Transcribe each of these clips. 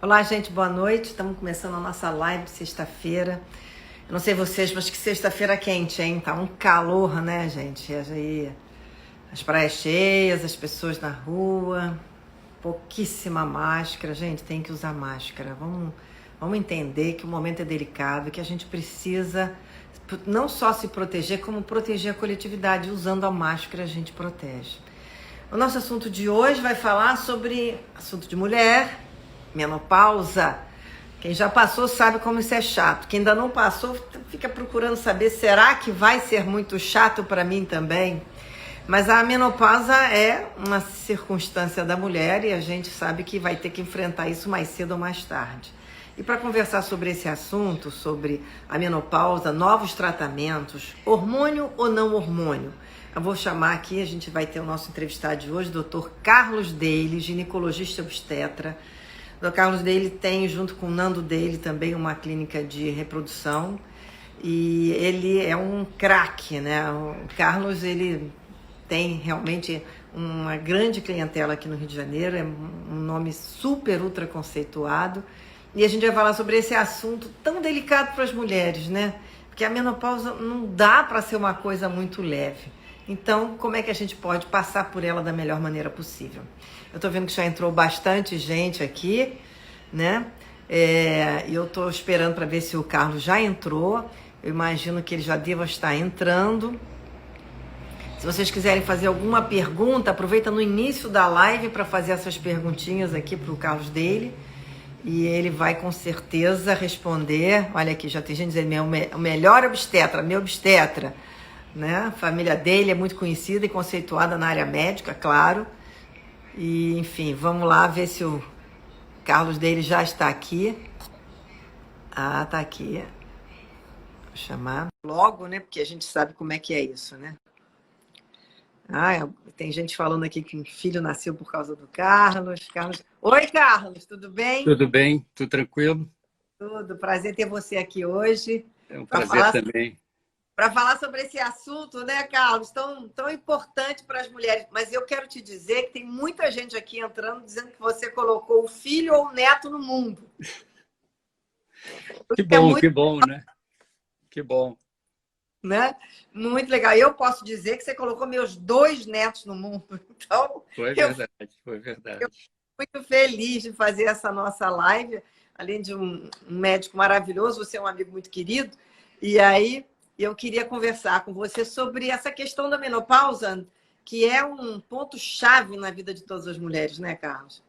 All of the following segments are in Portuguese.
Olá, gente, boa noite. Estamos começando a nossa live sexta-feira. Eu não sei vocês, mas que sexta-feira quente, hein? Tá um calor, né, gente? E aí, as praias cheias, as pessoas na rua, pouquíssima máscara. Gente, tem que usar máscara. Vamos entender que o momento é delicado, que a gente precisa não só se proteger, como proteger a coletividade. Usando a máscara, a gente protege. O nosso assunto de hoje vai falar sobre assunto de mulher, menopausa. Quem já passou sabe como isso é chato. Quem ainda não passou fica procurando saber, será que vai ser muito chato para mim também? Mas a menopausa é uma circunstância da mulher e a gente sabe que vai ter que enfrentar isso mais cedo ou mais tarde. E para conversar sobre esse assunto, sobre a menopausa, novos tratamentos, hormônio ou não hormônio, eu vou chamar aqui, a gente vai ter o nosso entrevistado de hoje, Dr. Carlos Daly, ginecologista obstetra. O Dr. Carlos Daly tem, junto com o Nando Daly, também uma clínica de reprodução. E ele é um craque, né? O Carlos, ele tem realmente uma grande clientela aqui no Rio de Janeiro, é um nome super ultra conceituado. E a gente vai falar sobre esse assunto tão delicado para as mulheres, né? Porque a menopausa não dá para ser uma coisa muito leve. Então, como é que a gente pode passar por ela da melhor maneira possível? Eu tô vendo que já entrou bastante gente aqui, né? E eu tô esperando para ver se o Carlos já entrou. Eu imagino que ele já deva estar entrando. Se vocês quiserem fazer alguma pergunta, aproveita no início da live para fazer essas perguntinhas aqui para o Carlos dele. E ele vai com certeza responder. Olha aqui, já tem gente dizendo, o melhor obstetra, meu obstetra. Né? A família dele é muito conhecida e conceituada na área médica, claro. E, enfim, vamos lá ver se o Carlos dele já está aqui. Ah, tá aqui. Vou chamar logo, né? Porque a gente sabe como é que é isso, né? Ah, tem gente falando aqui que um filho nasceu por causa do Carlos. Oi, Carlos, tudo bem? Tudo bem? Tudo tranquilo? Tudo. Prazer ter você aqui hoje É um para prazer falar também. sobre esse assunto, né, Carlos? Tão importante para as mulheres. Mas eu quero te dizer que tem muita gente aqui entrando dizendo que você colocou o filho ou o neto no mundo. É muito, Que bom, né? Que bom. né? Muito legal. Eu posso dizer que você colocou meus 2 netos no mundo. Então, Foi eu verdade, foi verdade. muito feliz de fazer essa nossa live, além de um médico maravilhoso, você é um amigo muito querido, e aí eu queria conversar com você sobre essa questão da menopausa, que é um ponto-chave na vida de todas as mulheres, né, Carlos?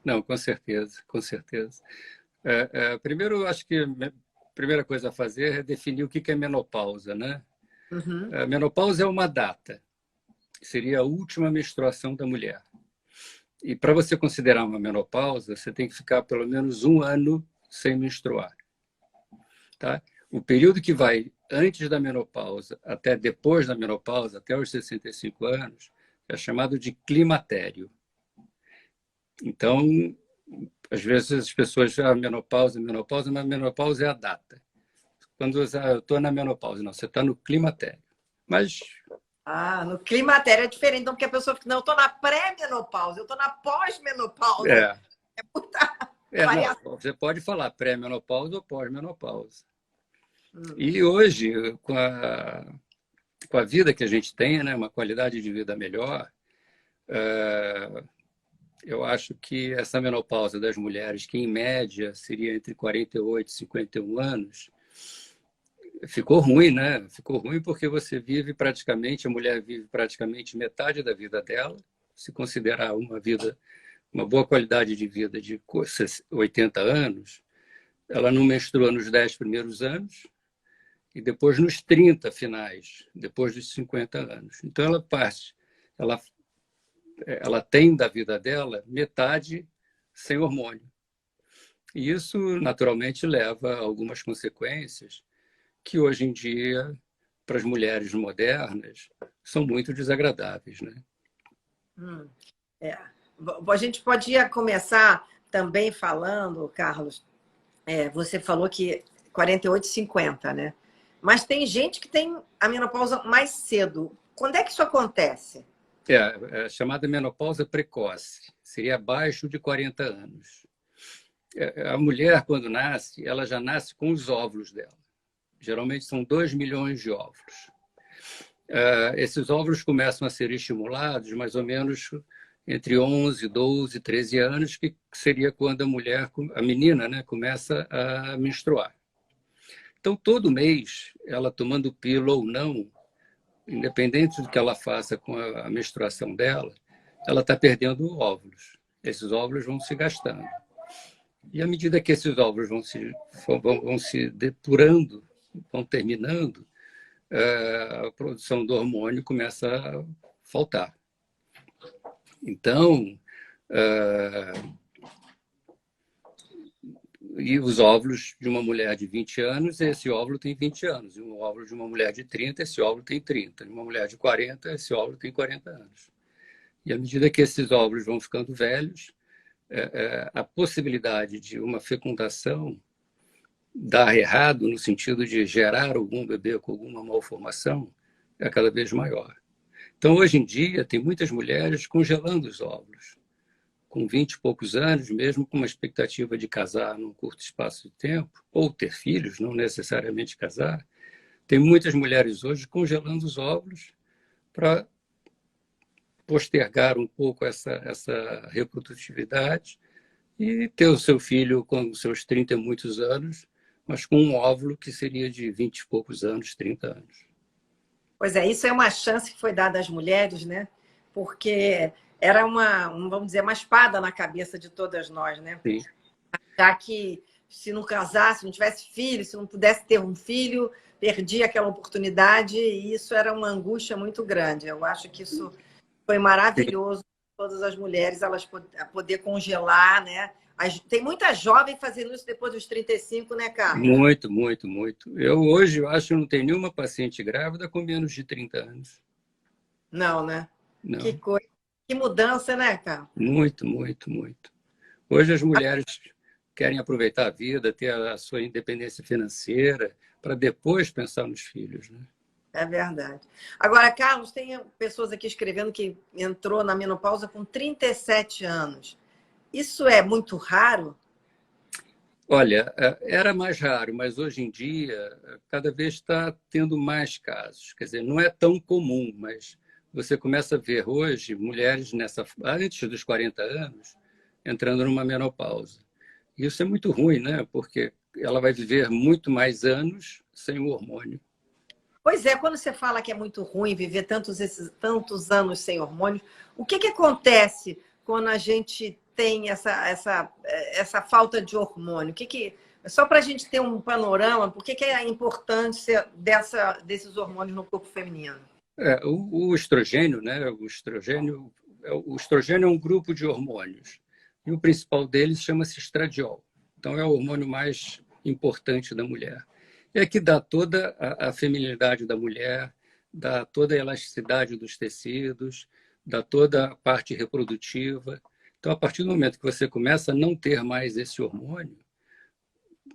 Não, com certeza, com certeza. Primeiro, eu acho que a primeira coisa a fazer é definir o que é menopausa, né? Uhum. A menopausa é uma data, que seria a última menstruação da mulher. E para você considerar uma menopausa, você tem que ficar pelo menos um ano sem menstruar, tá? O período que vai antes da menopausa até depois da menopausa, até os 65 anos, é chamado de climatério. Então, às vezes as pessoas falam menopausa, menopausa, mas menopausa é a data. Quando eu estou na menopausa, não, você está no climatério. Mas, Ah, no climatério é diferente, então, porque a pessoa fica, não, eu estou na pré-menopausa, eu estou na pós-menopausa. é, É muita variação. não, você pode falar pré-menopausa ou pós-menopausa. Hum. E hoje, com a vida que a gente tem, né, uma qualidade de vida melhor, eu acho que essa menopausa das mulheres, que em média seria entre 48 e 51 anos, ficou ruim, né? Ficou ruim porque você vive praticamente, a mulher vive praticamente metade da vida dela, se considerar uma vida, uma boa qualidade de vida de 80 anos, ela não menstrua nos 10 primeiros anos e depois nos 30 finais, depois dos 50 anos. Então ela parte, ela, ela tem da vida dela metade sem hormônio. E isso, naturalmente, leva a algumas consequências que hoje em dia, para as mulheres modernas, são muito desagradáveis, né? Hum. É. A gente podia começar também falando, Carlos, você falou que 48, 50, né? Mas tem gente que tem a menopausa mais cedo. Quando é que isso acontece? É chamada menopausa precoce, seria abaixo de 40 anos. A mulher, quando nasce, ela já nasce com os óvulos dela. Geralmente são 2 milhões de óvulos. Esses óvulos começam a ser estimulados mais ou menos entre 11, 12, 13 anos, que seria quando a menina, né, começa a menstruar. Então, todo mês, ela tomando pílula ou não, independente do que ela faça com a menstruação dela, ela está perdendo óvulos. Esses óvulos vão se gastando. E à medida que esses óvulos vão se depurando, vão terminando, a produção do hormônio começa a faltar. Então, e os óvulos de uma mulher de 20 anos, esse óvulo tem 20 anos. E um óvulo de uma mulher de 30, esse óvulo tem 30. De uma mulher de 40, esse óvulo tem 40 anos. E à medida que esses óvulos vão ficando velhos, a possibilidade de uma fecundação dar errado, no sentido de gerar algum bebê com alguma malformação, é cada vez maior. Então, hoje em dia, tem muitas mulheres congelando os óvulos. Com 20 e poucos anos, mesmo com uma expectativa de casar num curto espaço de tempo, ou ter filhos, não necessariamente casar, tem muitas mulheres hoje congelando os óvulos para postergar um pouco essa reprodutividade e ter o seu filho com os seus 30 e muitos anos, mas com um óvulo que seria de 20 e poucos anos, 30 anos. Pois é, isso é uma chance que foi dada às mulheres, né? Porque era vamos dizer, uma espada na cabeça de todas nós, né? Sim. Já que se não casasse, não tivesse filho, se não pudesse ter um filho, perdia aquela oportunidade e isso era uma angústia muito grande. Eu acho que isso foi maravilhoso, todas as mulheres elas poder congelar, né? Tem muita jovem fazendo isso depois dos 35, né, Carlos? Muito, muito, muito. Hoje, eu acho que não tem nenhuma paciente grávida com menos de 30 anos. Não, né? Não. Que coisa. Que mudança, né, Carlos? Muito, muito, muito. Hoje as mulheres querem aproveitar a vida, ter a sua independência financeira, para depois pensar nos filhos, né? É verdade. Agora, Carlos, tem pessoas aqui escrevendo que entrou na menopausa com 37 anos. Isso é muito raro? Olha, era mais raro, mas hoje em dia cada vez está tendo mais casos. Quer dizer, não é tão comum, mas você começa a ver hoje mulheres antes dos 40 anos entrando numa menopausa. Isso é muito ruim, né? Porque ela vai viver muito mais anos sem o hormônio. Pois é, quando você fala que é muito ruim viver tantos anos sem hormônios, o que acontece quando a gente tem essa falta de hormônio? Só para a gente ter um panorama, por que é a importância desses hormônios no corpo feminino? O estrogênio, né? O estrogênio é um grupo de hormônios e o principal deles chama-se estradiol. Então é o hormônio mais importante da mulher. É que dá toda a feminilidade da mulher, dá toda a elasticidade dos tecidos, dá toda a parte reprodutiva. Então, a partir do momento que você começa a não ter mais esse hormônio,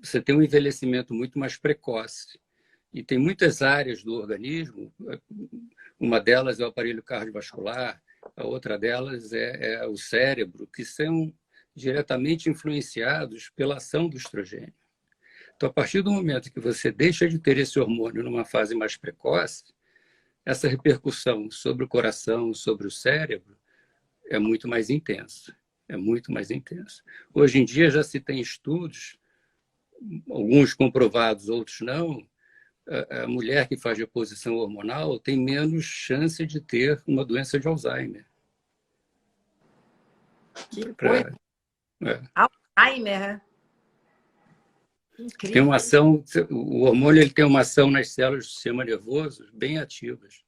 você tem um envelhecimento muito mais precoce. E tem muitas áreas do organismo, uma delas é o aparelho cardiovascular, a outra delas é o cérebro, que são diretamente influenciados pela ação do estrogênio. Então, a partir do momento que você deixa de ter esse hormônio numa fase mais precoce, essa repercussão sobre o coração, sobre o cérebro, é muito mais intensa. É muito mais intensa. Hoje em dia já se tem estudos, alguns comprovados, outros não. A mulher que faz reposição hormonal tem menos chance de ter uma doença de Alzheimer. Que coisa. Alzheimer, né? Incrível. Tem uma ação, o hormônio ele tem uma ação nas células do sistema nervoso bem ativas.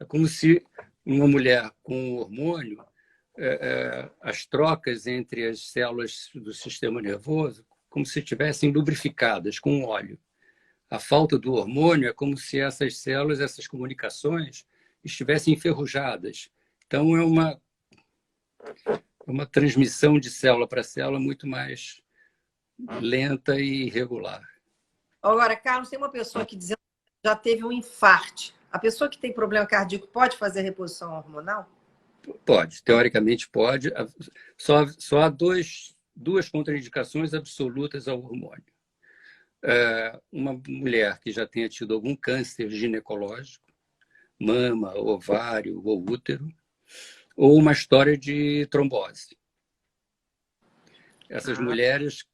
É como se uma mulher com hormônio, as trocas entre as células do sistema nervoso, como se estivessem lubrificadas com óleo. A falta do hormônio é como se essas células, essas comunicações, estivessem enferrujadas. Então, é uma transmissão de célula para célula muito mais lenta e irregular. Agora, Carlos, tem uma pessoa que dizendo que já teve um infarte. A pessoa que tem problema cardíaco pode fazer reposição hormonal? Pode, teoricamente pode. Só há dois duas contraindicações absolutas ao hormônio. Uma mulher que já tenha tido algum câncer ginecológico, mama, ovário ou útero, ou uma história de trombose. Essas mulheres,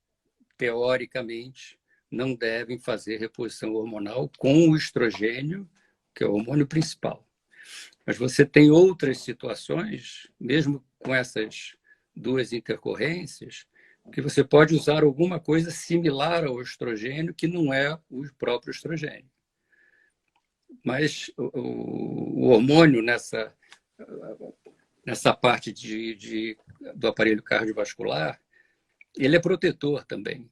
teoricamente, não devem fazer reposição hormonal com o estrogênio, que é o hormônio principal. Mas você tem outras situações, mesmo com essas duas intercorrências, que você pode usar alguma coisa similar ao estrogênio, que não é o próprio estrogênio. Mas o hormônio nessa parte do aparelho cardiovascular, ele é protetor também.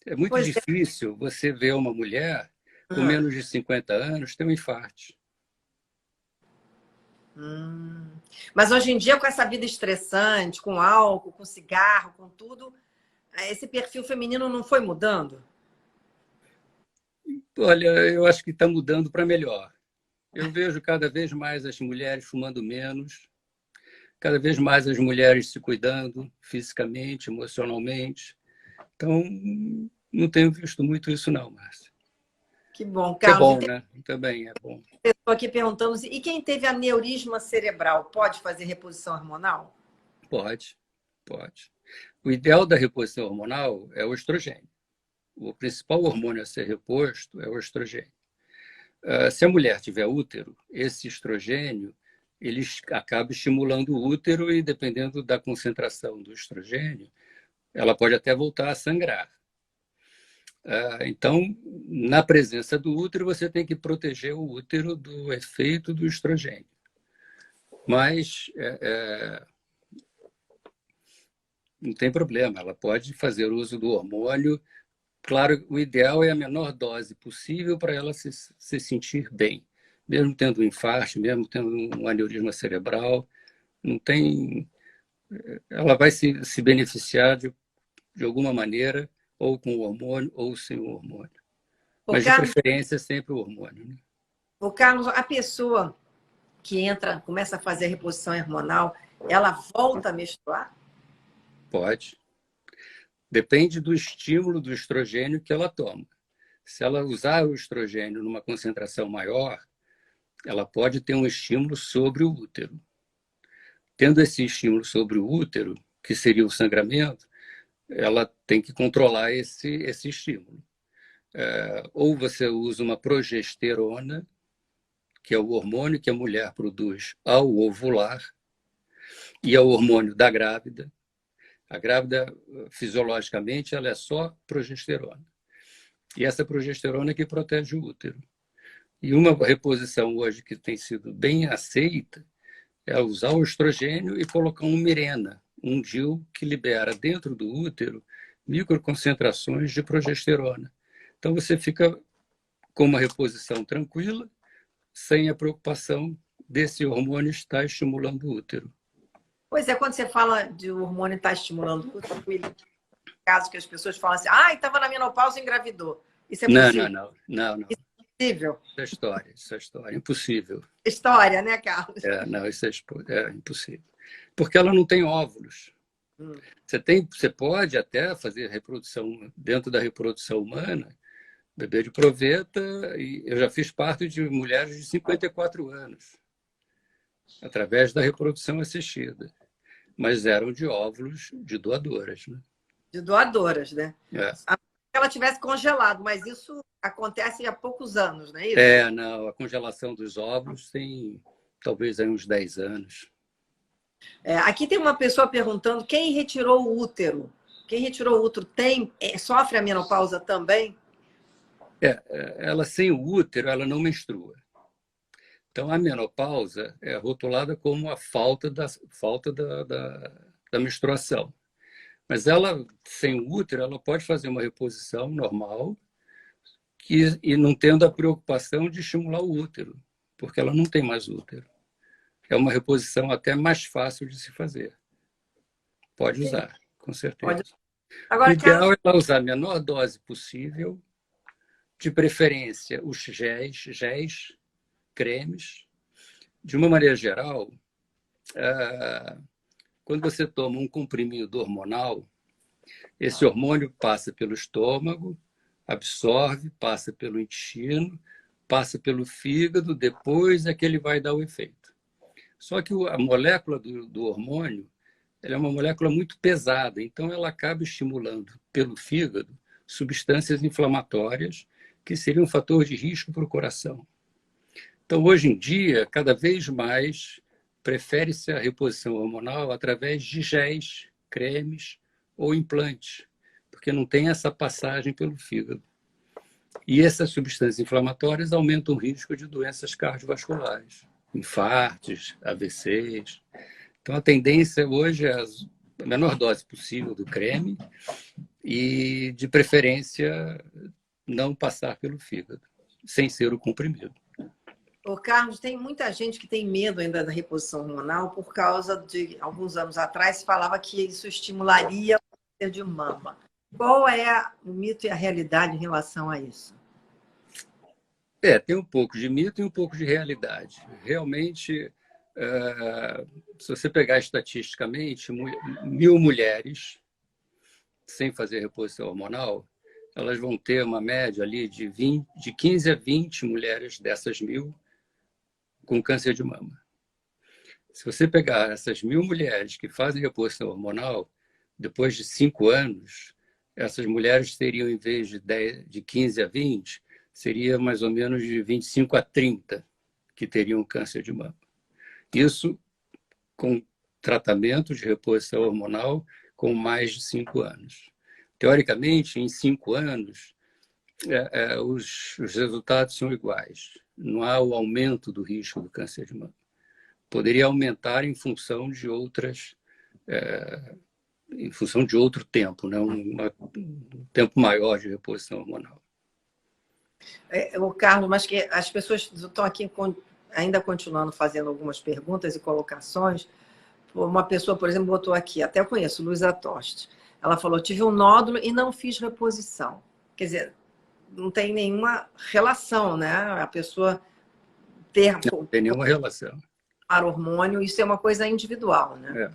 É muito difícil você ver uma mulher com menos de 50 anos ter um infarto. Mas hoje em dia, com essa vida estressante, com álcool, com cigarro, com tudo, esse perfil feminino não foi mudando? Olha, eu acho que está mudando para melhor. Eu vejo cada vez mais as mulheres fumando menos, cada vez mais as mulheres se cuidando fisicamente, emocionalmente. Então, não tenho visto muito isso não, Márcia. Que bom, Carlos. É bom, né? Também é bom. Estou aqui perguntando, e quem teve aneurisma cerebral pode fazer reposição hormonal? Pode. O ideal da reposição hormonal é o estrogênio. O principal hormônio a ser reposto é o estrogênio. Se a mulher tiver útero, esse estrogênio ele acaba estimulando o útero e, dependendo da concentração do estrogênio, ela pode até voltar a sangrar. Então, na presença do útero, você tem que proteger o útero do efeito do estrogênio. Mas não tem problema, ela pode fazer uso do hormônio. Claro, o ideal é a menor dose possível para ela se sentir bem. Mesmo tendo um infarto, mesmo tendo um aneurisma cerebral, não tem... ela vai se beneficiar de alguma maneira, ou com o hormônio ou sem o hormônio. Mas, de preferência, sempre o hormônio. Né? O Carlos, a pessoa que começa a fazer a reposição hormonal, ela volta a menstruar? Pode. Depende do estímulo do estrogênio que ela toma. Se ela usar o estrogênio numa concentração maior, ela pode ter um estímulo sobre o útero. Tendo esse estímulo sobre o útero, que seria o sangramento, ela tem que controlar esse estímulo. Ou você usa uma progesterona, que é o hormônio que a mulher produz ao ovular, e é o hormônio da grávida. A grávida, fisiologicamente, ela é só progesterona. E essa progesterona é que protege o útero. E uma reposição hoje que tem sido bem aceita é usar o estrogênio e colocar um Mirena, um DIU que libera dentro do útero microconcentrações de progesterona. Então você fica com uma reposição tranquila, sem a preocupação desse hormônio estar estimulando o útero. Pois é, quando você fala de o hormônio estar estimulando o útero, caso que as pessoas falam assim, estava na menopausa e engravidou. Isso é possível? Não. Isso é possível? Isso é história. Impossível. História, né, Carlos? Não, isso é impossível. Porque ela não tem óvulos. Você pode até fazer reprodução dentro da reprodução humana, bebê de proveta, e eu já fiz parto de mulheres de 54 anos, através da reprodução assistida. Mas eram de óvulos de doadoras. Né? De doadoras, né? Se ela tivesse congelado, mas isso acontece há poucos anos, não é isso? Não, a congelação dos óvulos tem talvez aí uns 10 anos. Aqui tem uma pessoa perguntando quem retirou o útero. Quem retirou o útero sofre a menopausa também? Ela sem o útero, ela não menstrua. Então, a menopausa é rotulada como a falta da menstruação. Mas ela, sem o útero, ela pode fazer uma reposição normal e não tendo a preocupação de estimular o útero, porque ela não tem mais útero. É uma reposição até mais fácil de se fazer. Pode usar, com certeza. Agora, o ideal é ela usar a menor dose possível, de preferência os géis, cremes. De uma maneira geral, quando você toma um comprimido hormonal, esse hormônio passa pelo estômago, absorve, passa pelo intestino, passa pelo fígado, depois é que ele vai dar o efeito. Só que a molécula do hormônio, ela é uma molécula muito pesada, então ela acaba estimulando pelo fígado substâncias inflamatórias que seriam um fator de risco para o coração. Então, hoje em dia, cada vez mais prefere-se a reposição hormonal através de géis, cremes ou implantes, porque não tem essa passagem pelo fígado. E essas substâncias inflamatórias aumentam o risco de doenças cardiovasculares, infartos, AVCs. Então, a tendência hoje é a menor dose possível do creme e, de preferência, não passar pelo fígado, sem ser o comprimido. Ô, Carlos, tem muita gente que tem medo ainda da reposição hormonal por causa de, alguns anos atrás, se falava que isso estimularia o câncer de mama. Qual é o mito e a realidade em relação a isso? Tem um pouco de mito e um pouco de realidade. Realmente, se você pegar estatisticamente, 1.000 mulheres sem fazer reposição hormonal, elas vão ter uma média ali de 15 a 20 mulheres dessas 1.000 com câncer de mama. Se você pegar essas 1.000 mulheres que fazem reposição hormonal, depois de 5 anos, essas mulheres teriam, em vez de 15 a 20, seria mais ou menos de 25 a 30 que teriam câncer de mama. Isso com tratamento de reposição hormonal com mais de 5 anos. Teoricamente, em 5 anos, os resultados são iguais. Não há o aumento do risco do câncer de mama. Poderia aumentar em função de em função de outro tempo, né? Um tempo maior de reposição hormonal. O Carlos, mas que as pessoas estão aqui ainda continuando fazendo algumas perguntas e colocações. Uma pessoa, por exemplo, botou aqui, até eu conheço, Luísa Toste. Ela falou, tive um nódulo e não fiz reposição. Quer dizer, não tem nenhuma relação, né? A pessoa ter Não tem nenhuma relação. para hormônio, isso é uma coisa individual, né?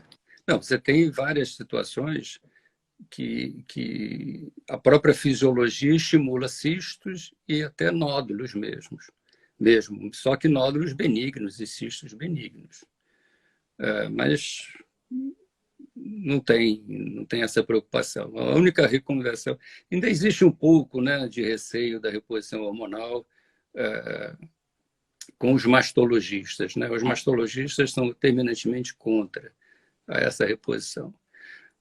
Não, você tem várias situações que a própria fisiologia estimula cistos e até nódulos mesmo, só que nódulos benignos e cistos benignos. Mas não tem essa preocupação. A única recomendação, ainda existe um pouco, né, de receio da reposição hormonal com os mastologistas, né? Os mastologistas são terminantemente contra essa reposição.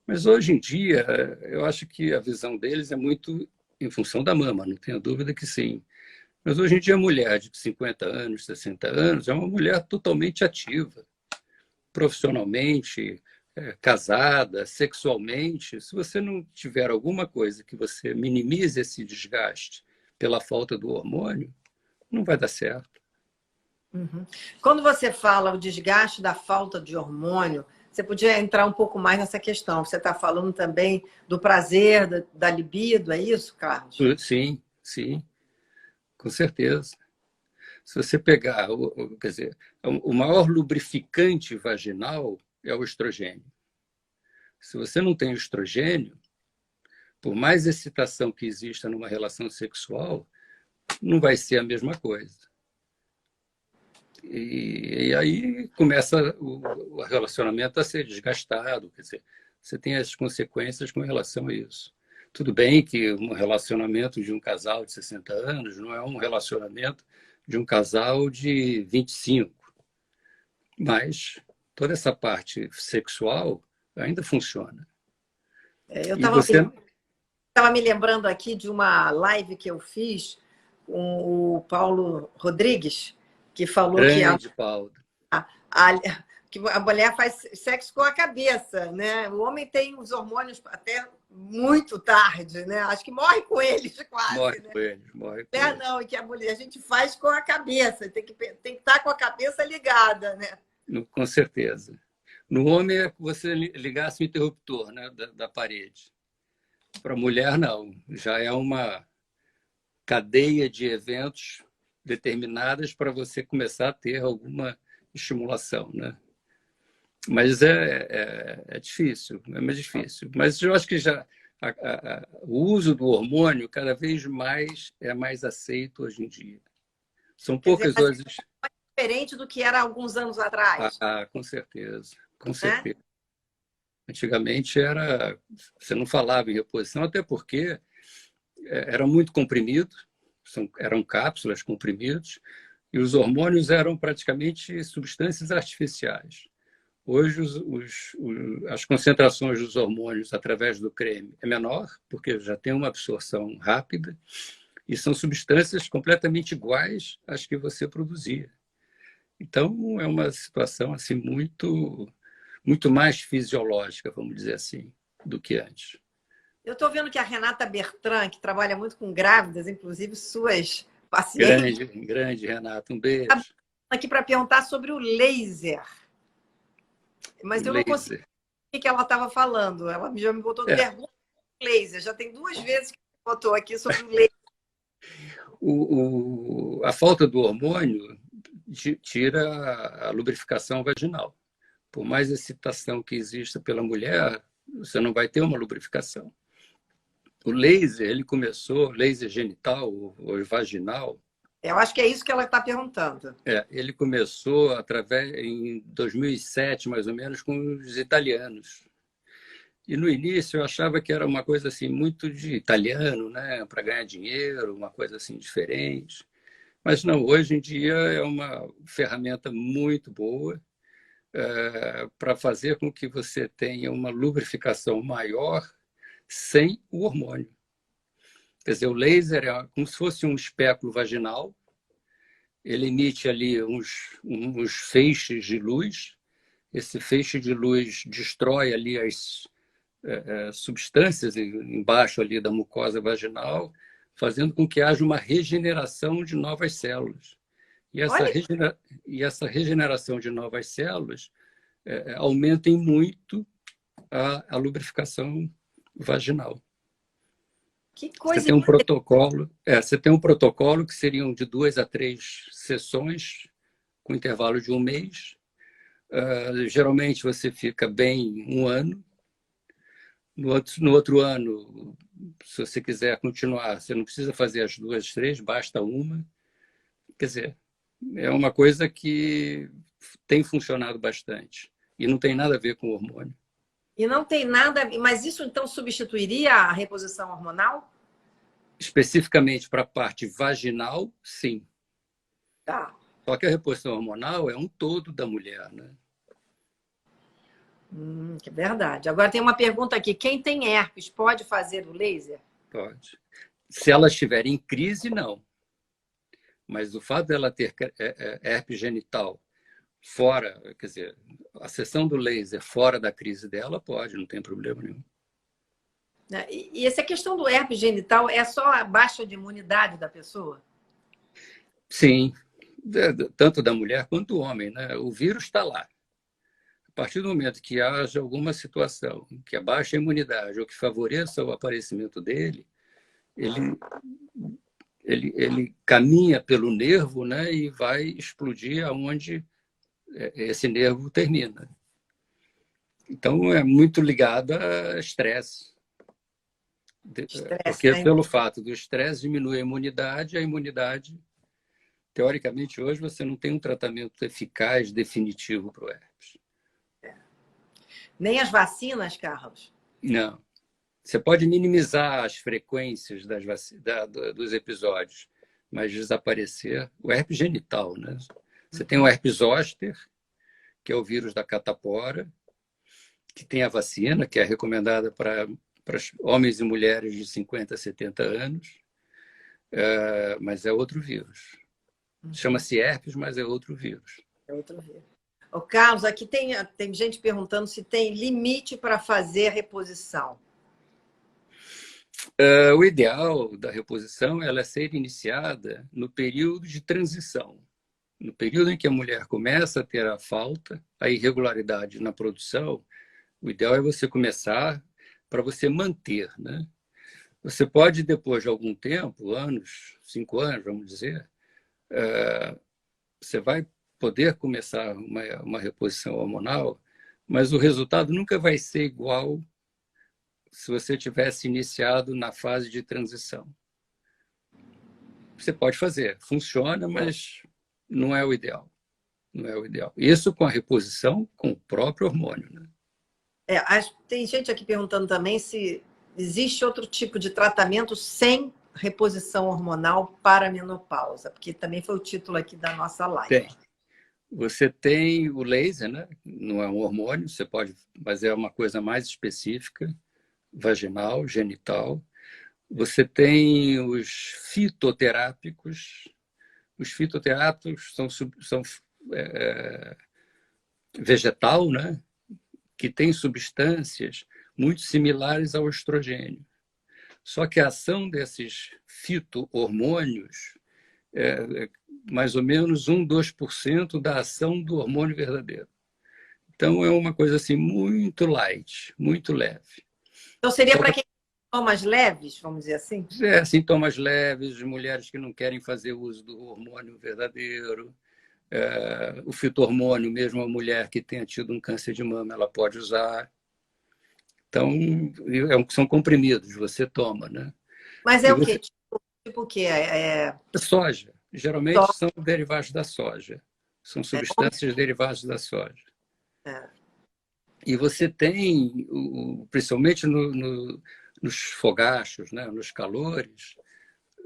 Mas hoje em dia, eu acho que a visão deles é muito em função da mama, não tenho dúvida que sim. Mas hoje em dia a mulher de 50 anos, 60 anos, é uma mulher totalmente ativa, profissionalmente, casada, sexualmente. Se você não tiver alguma coisa que você minimize esse desgaste pela falta do hormônio, não vai dar certo. Uhum. Quando você fala o desgaste da falta de hormônio, você podia entrar um pouco mais nessa questão. Você está falando também do prazer, da libido, é isso, Carlos? Sim, sim, com certeza. Se você pegar, quer dizer, o maior lubrificante vaginal é o estrogênio. Se você não tem estrogênio, por mais excitação que exista numa relação sexual, não vai ser a mesma coisa. E aí começa o relacionamento a ser desgastado, quer dizer, você tem as consequências com relação a isso. Tudo bem que um relacionamento de um casal de 60 anos não é um relacionamento de um casal de 25, mas toda essa parte sexual ainda funciona. Eu E você... estava me lembrando aqui de uma live que eu fiz com o Paulo Rodrigues, que falou que Grande, Paulo. a, que a mulher faz sexo com a cabeça, né? O homem tem os hormônios até muito tarde, né? Acho que morre com eles quase. Morre né? com eles, morre com É, eles. não, e que a gente faz com a cabeça, tem que estar com a cabeça ligada, né? Com certeza. No homem é que você ligasse o interruptor, né, da parede. Para a mulher, não. Já é uma cadeia de eventos determinadas para você começar a ter alguma estimulação, né? Mas é difícil, é mais difícil. Mas eu acho que já o uso do hormônio cada vez mais é mais aceito hoje em dia. São Quer dizer, poucas mas é hoje. diferente do que era alguns anos atrás, Com certeza, com né? certeza. Antigamente era, você não falava em reposição, até porque era muito comprimido, eram cápsulas, comprimidos, e os hormônios eram praticamente substâncias artificiais. Hoje, as concentrações dos hormônios através do creme é menor, porque já tem uma absorção rápida, e são substâncias completamente iguais às que você produzia. Então, é uma situação assim muito mais fisiológica, vamos dizer assim, do que antes. Eu estou vendo que a Renata Bertrand, que trabalha muito com grávidas, inclusive suas pacientes, Grande, grande, Renato, um está beijo. aqui para perguntar sobre o laser. O Mas eu não consegui laser. o que ela estava falando. Ela já me botou É, pergunta sobre laser. Já tem 2 vezes que ela botou aqui sobre o laser. a falta do hormônio tira a lubrificação vaginal. Por mais excitação que exista pela mulher, você não vai ter uma lubrificação. O laser, ele começou, laser genital ou vaginal, Eu acho que é isso que ela está perguntando. ele começou em 2007, mais ou menos, com os italianos. E no início eu achava que era uma coisa assim muito de italiano, né, para ganhar dinheiro, uma coisa assim diferente. Mas não, hoje em dia é uma ferramenta muito boa para fazer com que você tenha uma lubrificação maior sem o hormônio. Quer dizer, o laser é como se fosse um espéculo vaginal, ele emite ali uns feixes de luz, esse feixe de luz destrói ali as substâncias embaixo ali da mucosa vaginal, fazendo com que haja uma regeneração de novas células. E essa, Olha regenera... e essa regeneração de novas células aumentem muito a lubrificação vaginal. que Você coisa. tem um protocolo, você tem um protocolo que seriam de 2 a 3 sessões, com intervalo de um mês. Geralmente você fica bem um ano. No outro ano, se você quiser continuar, você não precisa fazer as 2, 3, basta uma. Quer dizer, é uma coisa que tem funcionado bastante. E não tem nada a ver com o hormônio. E não tem nada. Mas isso então substituiria a reposição hormonal? Especificamente para a parte vaginal, sim. Tá. Só que a reposição hormonal é um todo da mulher, né? Que é verdade. Agora tem uma pergunta aqui: quem tem herpes pode fazer o laser? Pode. Se ela estiver em crise, não. Mas o fato dela ter herpes genital fora, quer dizer, a sessão do laser fora da crise dela, pode, não tem problema nenhum. E essa questão do herpes genital é só a baixa de imunidade da pessoa? Sim, tanto da mulher quanto do homem, né? O vírus está lá. A partir do momento que haja alguma situação que abaixe a imunidade ou que favoreça o aparecimento dele, ele, ele caminha pelo nervo, né, e vai explodir aonde esse nervo termina. Então, é muito ligado a estresse. Estresse, Porque né? pelo fato do estresse diminui a imunidade, teoricamente, hoje você não tem um tratamento eficaz, definitivo para o herpes. Nem as vacinas, Carlos? Não. Você pode minimizar as frequências dos episódios, mas desaparecer o herpes genital, né? Você tem o herpes zoster, que é o vírus da catapora, que tem a vacina, que é recomendada para homens e mulheres de 50 a 70 anos, mas é outro vírus. Chama-se herpes, mas é outro vírus. É outro vírus. Ô, Carlos, aqui tem gente perguntando se tem limite para fazer a reposição. O ideal da reposição é ela ser iniciada no período de transição. No período em que a mulher começa a ter a falta, a irregularidade na produção, o ideal é você começar para você manter, né? Você pode, depois de algum tempo, anos, 5 anos, vamos dizer, você vai poder começar uma reposição hormonal, mas o resultado nunca vai ser igual se você tivesse iniciado na fase de transição. Você pode fazer, funciona, mas não é o ideal. Não é o ideal. Isso com a reposição com o próprio hormônio, né? Tem gente aqui perguntando também se existe outro tipo de tratamento sem reposição hormonal para a menopausa, porque também foi o título aqui da nossa live. Tem. Você tem o laser, né? Não é um hormônio, você pode, mas é uma coisa mais específica, vaginal, genital. Você tem os fitoterápicos. Os fitoterápicos são vegetal, né? Que tem substâncias muito similares ao estrogênio. Só que a ação desses fito-hormônios é mais ou menos 2% da ação do hormônio verdadeiro. Então, é uma coisa assim muito light, muito leve. Então, seria para quem tem sintomas leves, vamos dizer assim? Sintomas leves, mulheres que não querem fazer uso do hormônio verdadeiro. O fito-hormônio, mesmo a mulher que tenha tido um câncer de mama, ela pode usar. Então, são comprimidos, você toma, né? Mas é o quê? Tipo o quê? Soja. Geralmente são derivados da soja. São substâncias derivadas da soja. E você tem, principalmente nos fogachos, né? Nos calores,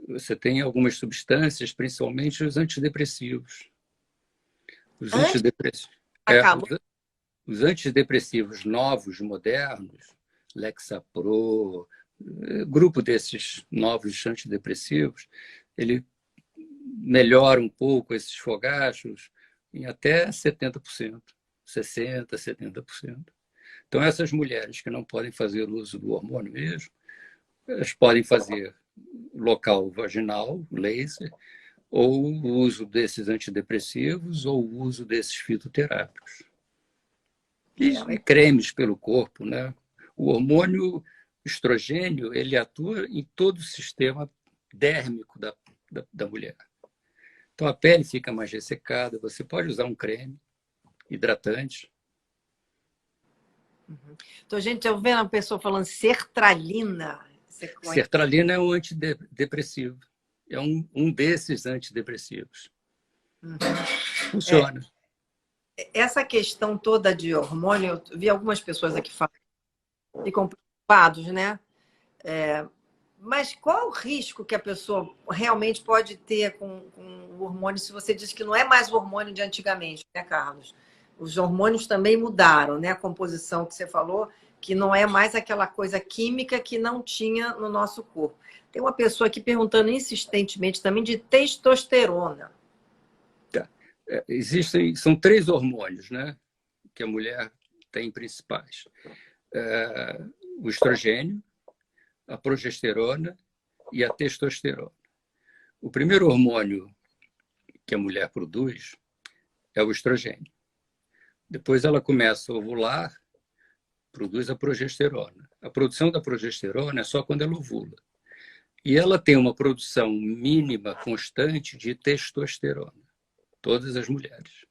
você tem algumas substâncias, principalmente os antidepressivos. Os antidepressivos novos, modernos, Lexapro, grupo desses novos antidepressivos, ele melhora um pouco esses fogachos em até 70%, 60%, 70%. Então, essas mulheres que não podem fazer uso do hormônio mesmo, elas podem fazer local vaginal, laser, ou o uso desses antidepressivos, ou o uso desses fitoterápicos. E cremes pelo corpo, né? O hormônio estrogênio, ele atua em todo o sistema dérmico da mulher. Então, a pele fica mais ressecada, você pode usar um creme hidratante. Então, gente, eu vendo uma pessoa falando sertralina. Sertralina é um antidepressivo. É um desses antidepressivos. Funciona. Essa questão toda de hormônio, eu vi algumas pessoas aqui falando, ficam preocupados, né? Mas qual o risco que a pessoa realmente pode ter com o hormônio, se você diz que não é mais o hormônio de antigamente, né, Carlos? Os hormônios também mudaram, né? A composição que você falou, que não é mais aquela coisa química que não tinha no nosso corpo. Tem uma pessoa aqui perguntando insistentemente também de testosterona. São 3 hormônios, né, que a mulher tem principais. O estrogênio, a progesterona e a testosterona. O primeiro hormônio que a mulher produz é o estrogênio. Depois ela começa a ovular, produz a progesterona. A produção da progesterona é só quando ela ovula. E ela tem uma produção mínima constante de testosterona. Todas as mulheres.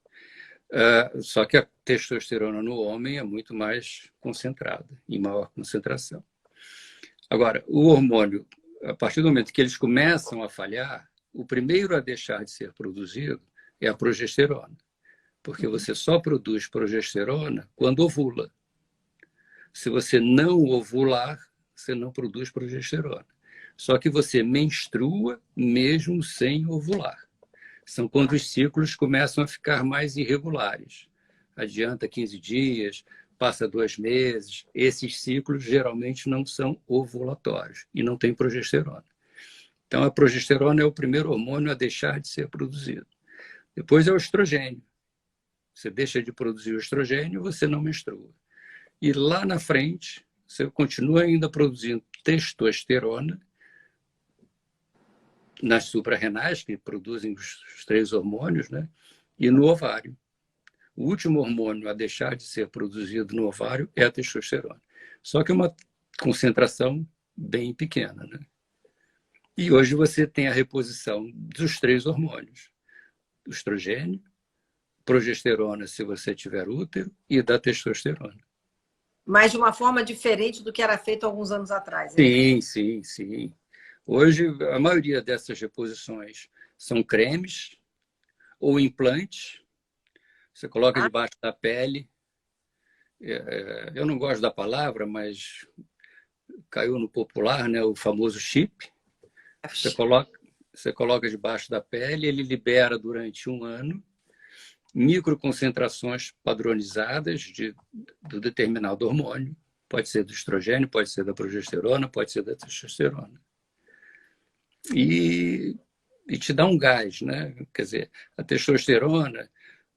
Só que a testosterona no homem é muito mais concentrada, em maior concentração. Agora, o hormônio, a partir do momento que eles começam a falhar, o primeiro a deixar de ser produzido é a progesterona. Porque você só produz progesterona quando ovula. Se você não ovular, você não produz progesterona. Só que você menstrua mesmo sem ovular. São quando os ciclos começam a ficar mais irregulares. Adianta 15 dias, passa 2 meses. Esses ciclos geralmente não são ovulatórios e não tem progesterona. Então, a progesterona é o primeiro hormônio a deixar de ser produzido. Depois é o estrogênio. Você deixa de produzir o estrogênio, você não menstrua. E lá na frente, você continua ainda produzindo testosterona, nas suprarrenais, que produzem os 3 hormônios, né? E no ovário. O último hormônio a deixar de ser produzido no ovário é a testosterona. Só que é uma concentração bem pequena, né? E hoje você tem a reposição dos 3 hormônios. O estrogênio, progesterona se você tiver útero e da testosterona. Mas de uma forma diferente do que era feito alguns anos atrás, hein? Sim, sim, sim. Hoje, a maioria dessas reposições são cremes ou implantes. Você coloca Ah, debaixo da pele. Eu não gosto da palavra, mas caiu no popular, né? O famoso chip. Você coloca, você coloca debaixo da pele, ele libera durante um ano microconcentrações padronizadas do determinado hormônio. Pode ser do estrogênio, pode ser da progesterona, pode ser da testosterona. E, e te dá um gás, né? Quer dizer, a testosterona,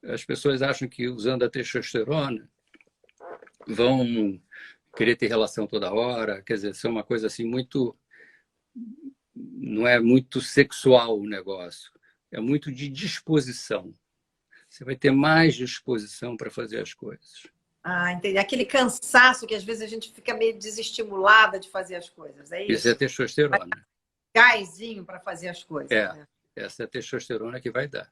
as pessoas acham que usando a testosterona vão querer ter relação toda hora, quer dizer, ser uma coisa assim muito, não é muito sexual o negócio, é muito de disposição. Você vai ter mais disposição para fazer as coisas. ah, entendi. Aquele cansaço que às vezes a gente fica meio desestimulada de fazer as coisas, é Isso é isso? testosterona. Gásinho para fazer as coisas, É, né? essa é a testosterona que vai dar.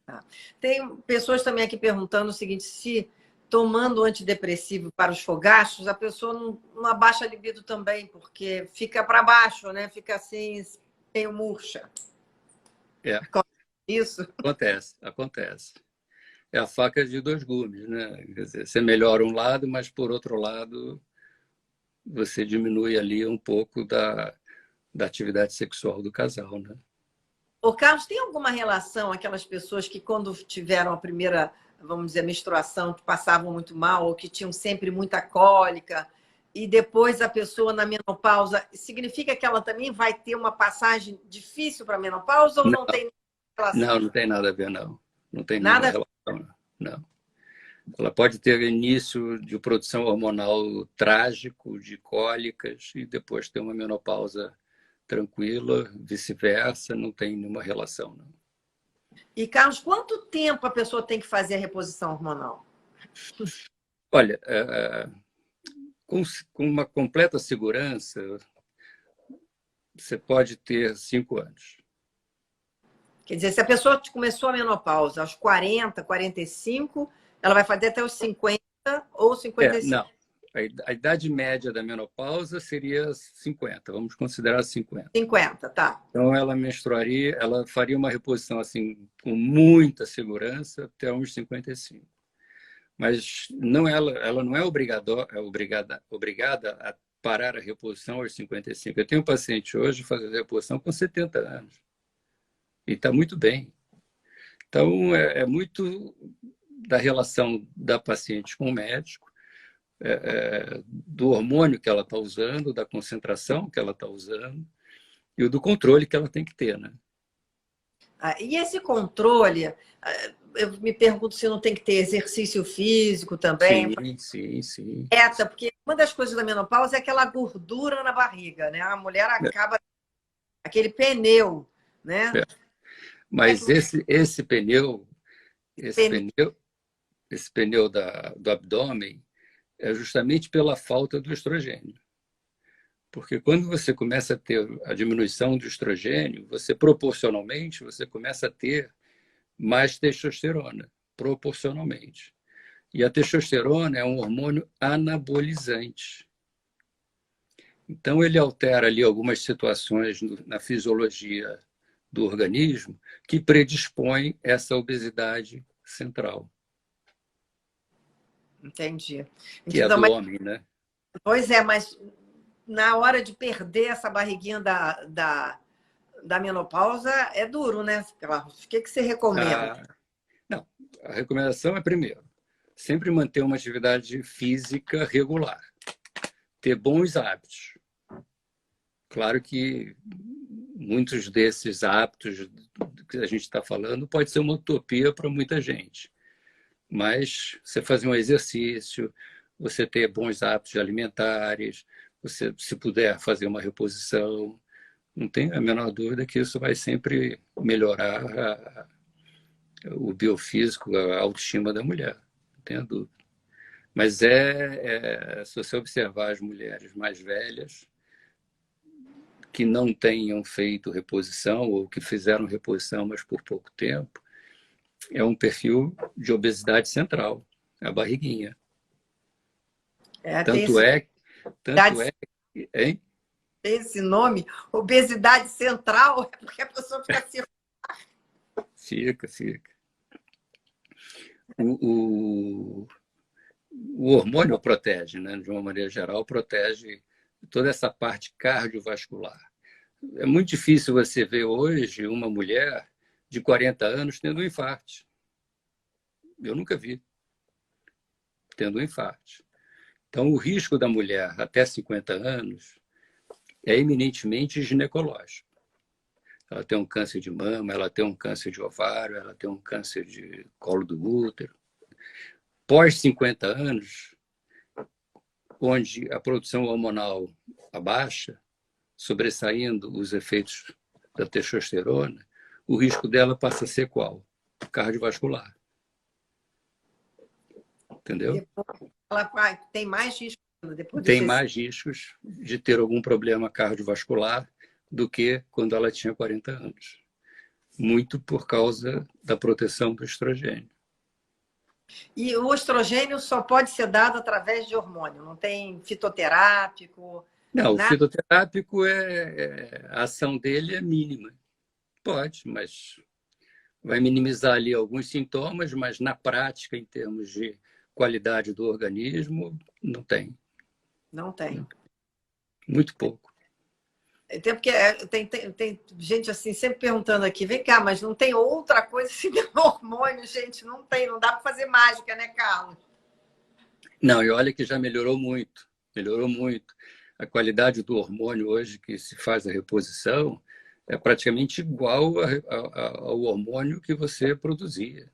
Tá. Tem pessoas também aqui perguntando o seguinte: se tomando antidepressivo para os fogachos, a pessoa não abaixa a libido também, porque fica para baixo, né? Fica assim, meio murcha. É, Isso. acontece, acontece. É a faca de dois gumes, né? Quer dizer, você melhora um lado, mas por outro lado você diminui ali um pouco da atividade sexual do casal, né? Ô, Carlos, tem alguma relação aquelas pessoas que quando tiveram a primeira, vamos dizer, menstruação, que passavam muito mal ou que tinham sempre muita cólica e depois a pessoa na menopausa, significa que ela também vai ter uma passagem difícil para a menopausa ou não Não, tem relação? não, não tem nada a ver, não. Não tem nenhuma Nada. relação, não. Ela pode ter início de produção hormonal trágico, de cólicas, e depois ter uma menopausa tranquila, vice-versa, não tem nenhuma relação, não. E, Carlos, quanto tempo a pessoa tem que fazer a reposição hormonal? Olha, com uma completa segurança, você pode ter 5 anos. Quer dizer, se a pessoa começou a menopausa aos 40, 45, ela vai fazer até os 50 ou 55. Não. A idade média da menopausa seria 50, vamos considerar 50. 50, tá. Então, ela menstruaria, ela faria uma reposição assim com muita segurança até uns 55. Mas não ela não é obrigada a parar a reposição aos 55. Eu tenho um paciente hoje fazendo reposição com 70 anos e está muito bem. Então, é muito da relação da paciente com o médico, do hormônio que ela está usando, da concentração que ela está usando e o do controle que ela tem que ter, né? E esse controle, eu me pergunto se não tem que ter exercício físico também, Sim, sim, sim. dieta, porque uma das coisas da menopausa é aquela gordura na barriga, né? A mulher acaba aquele pneu, né? É. Como é que Mas esse pneu, esse pneu pneu, esse pneu do abdômen é justamente pela falta do estrogênio. Porque quando você começa a ter a diminuição do estrogênio, você proporcionalmente você começa a ter mais testosterona, proporcionalmente. E a testosterona é um hormônio anabolizante. Então ele altera ali algumas situações na fisiologia do organismo que predispõem essa obesidade central, entendi. que é a Então, do mas, homem, né? pois é, mas na hora de perder essa barriguinha da menopausa é duro, né, Carlos? O que você recomenda? Ah, não, a recomendação é, primeiro, sempre manter uma atividade física regular, ter bons hábitos. Claro que muitos desses hábitos que a gente está falando pode ser uma utopia para muita gente, mas você fazer um exercício, você ter bons hábitos alimentares, você, se puder, fazer uma reposição, não tem a menor dúvida que isso vai sempre melhorar o biofísico, a autoestima da mulher, não tenha dúvida. Mas se você observar as mulheres mais velhas, que não tenham feito reposição ou que fizeram reposição, mas por pouco tempo, é um perfil de obesidade central, a barriguinha. Tem Tanto é, tanto é, hein? esse nome, obesidade central, é porque a pessoa fica assim. Fica. O, o hormônio protege, né? De uma maneira geral, protege toda essa parte cardiovascular. É muito difícil você ver hoje uma mulher de 40 anos tendo um infarto. Eu nunca vi tendo um infarto. Então, o risco da mulher até 50 anos é eminentemente ginecológico. Ela tem um câncer de mama, ela tem um câncer de ovário, ela tem um câncer de colo do útero. Pós 50 anos, onde a produção hormonal abaixa, sobressaindo os efeitos da testosterona, o risco dela passa a ser qual? Cardiovascular. Entendeu? Ela tem mais risco depois Tem mais riscos de ter algum problema cardiovascular do que quando ela tinha 40 anos. Muito por causa da proteção do estrogênio. E o estrogênio só pode ser dado através de hormônio, não tem fitoterápico? Não, o Nada? fitoterápico, a ação dele é mínima. Pode, mas vai minimizar ali alguns sintomas, mas na prática, em termos de qualidade do organismo, não tem. Não tem. Muito pouco. Até porque tem gente assim sempre perguntando aqui, vem cá, mas não tem outra coisa assim de hormônio, gente? Não tem, não dá para fazer mágica, né, Carlos? Não, e olha que já melhorou muito. Melhorou muito. A qualidade do hormônio hoje que se faz a reposição é praticamente igual ao hormônio que você produzia.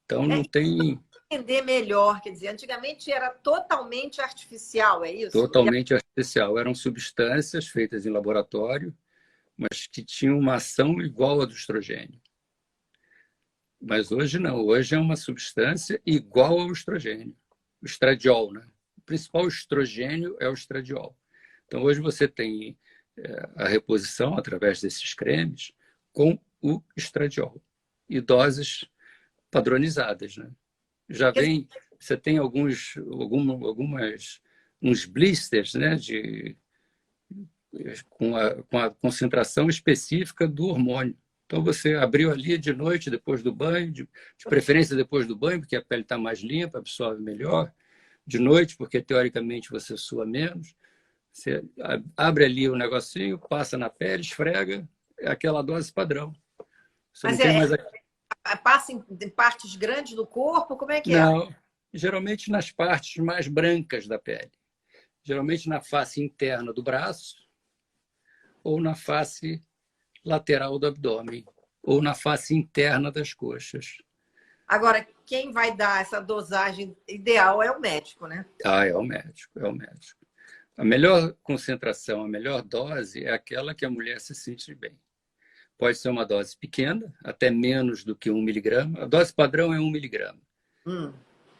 Então, não tem Entender melhor, quer dizer, antigamente era totalmente artificial, é isso? totalmente artificial. Eram substâncias feitas em laboratório, mas que tinham uma ação igual à do estrogênio. Mas hoje não. Hoje é uma substância igual ao estrogênio. O estradiol, né? O principal estrogênio é o estradiol. Então, hoje você tem a reposição através desses cremes com o estradiol e doses padronizadas, né? Já vem, você tem uns blisters, né, com a concentração específica do hormônio. Então, você abriu ali de noite, depois do banho, de preferência depois do banho, porque a pele está mais limpa, absorve melhor. De noite, porque teoricamente você sua menos. Você abre ali o negocinho, passa na pele, esfrega, é aquela dose padrão. Você Mas não tem mais. passa em partes grandes do corpo? Como é que é? Não, geralmente nas partes mais brancas da pele. Geralmente na face interna do braço, ou na face lateral do abdômen, ou na face interna das coxas. Agora, quem vai dar essa dosagem ideal é o médico, né? É o médico, é o médico. A melhor concentração, a melhor dose é aquela que a mulher se sente bem. Pode ser uma dose pequena, até menos do que 1 miligrama. A dose padrão é 1 miligrama.